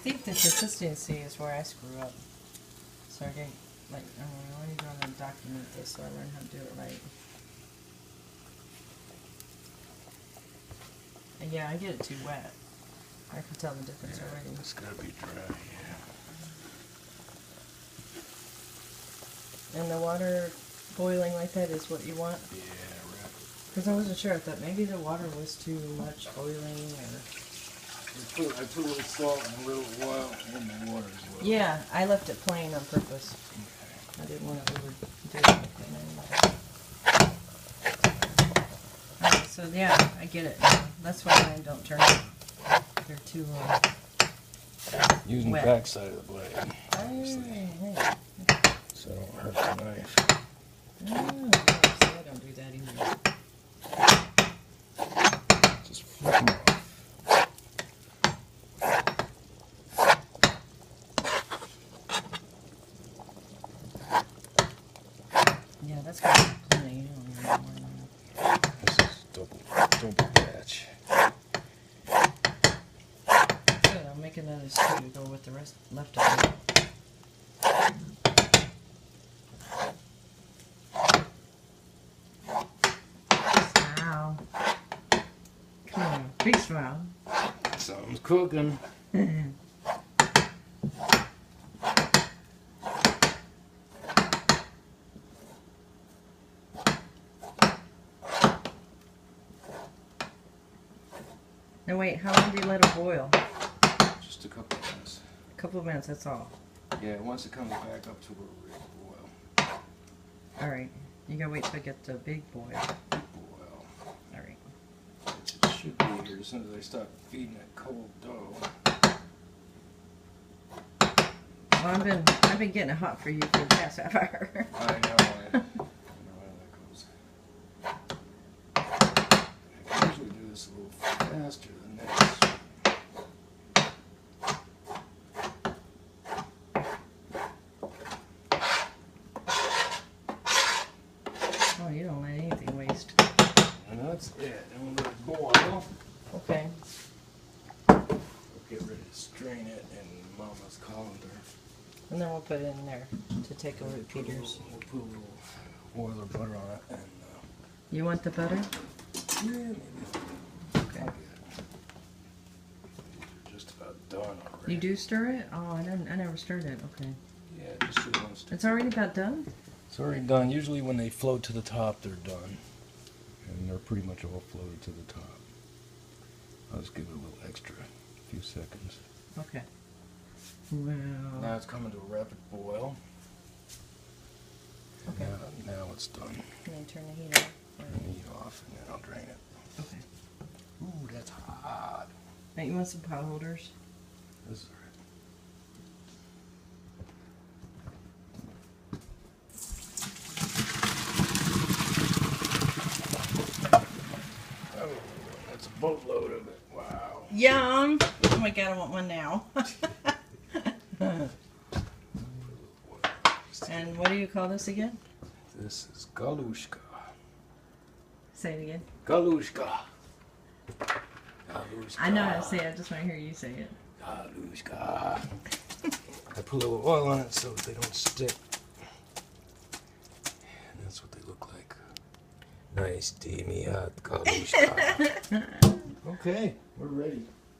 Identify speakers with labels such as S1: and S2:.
S1: think the consistency is where I screw up. So I get, like, I need to go and document this so I learn how to do it right. And yeah, I get it too wet. I can tell the difference already.
S2: It's gotta be dry, yeah.
S1: And the water boiling like that is what you want?
S2: Yeah, right.
S1: Because I wasn't sure. I thought maybe the water was too much boiling or...
S2: I put a little salt and a little oil in the water as well.
S1: Yeah, I left it plain on purpose.
S2: Okay.
S1: I didn't want to overdo it. Alright, so yeah, I get it now. That's why mine don't turn out. They're too
S2: Using
S1: wet.
S2: the back side of the blade. Obviously. So I don't hurt the knife.
S1: Oh, see, I don't do that either.
S2: Just flip them off.
S1: Yeah, that's got to be plenty. You don't need more than that.
S2: This is double batch.
S1: Good, I'll make another stew to go with the rest left of it. Smile. Come on, big smile.
S2: Something's cooking.
S1: Now wait, how long do you let it boil?
S2: Just a couple of minutes.
S1: A couple of minutes, that's all.
S2: Yeah, once it comes back up to a real boil.
S1: Alright, you gotta wait till it gets a big boil.
S2: Boil.
S1: Alright.
S2: Which it should be here as soon as I start feeding that cold dough.
S1: Well, I've been getting it hot for you for the past half hour.
S2: I know how that goes. I usually do this a little faster than this.
S1: Oh, you don't let anything waste.
S2: And that's it. And we'll let it boil.
S1: Okay.
S2: We'll get ready to strain it in Mama's colander.
S1: And then we'll put it in there to take away the Peters.
S2: We'll put a little oil or butter on it. And
S1: You want the butter?
S2: yeah, maybe.
S1: Okay.
S2: I'll get it. Just about done already.
S1: You do stir it? Oh, I never stirred it. Okay.
S2: Yeah, just so once.
S1: It's already about done?
S2: It's already done. Usually when they float to the top, they're done. And they're pretty much all floated to the top. I'll just give it a little extra, a few seconds.
S1: Okay. Well.
S2: Now it's coming to a rapid boil.
S1: Okay.
S2: Now it's done.
S1: And then turn the heat off.
S2: Turn the heat off and then I'll drain it.
S1: Okay.
S2: Ooh, that's hot.
S1: Now, you want some pot holders?
S2: This is oh, that's a boatload of it. Wow.
S1: Yum! Oh my god, I want one now. And what do you call this again?
S2: This is galushka.
S1: Say it again.
S2: Galushka. Galushka.
S1: I know how to say it, I just want to hear you say it.
S2: Galushka. I put a little oil on it so they don't stick. And that's what they look like. Nice, steamy hot galushka. Okay, we're ready.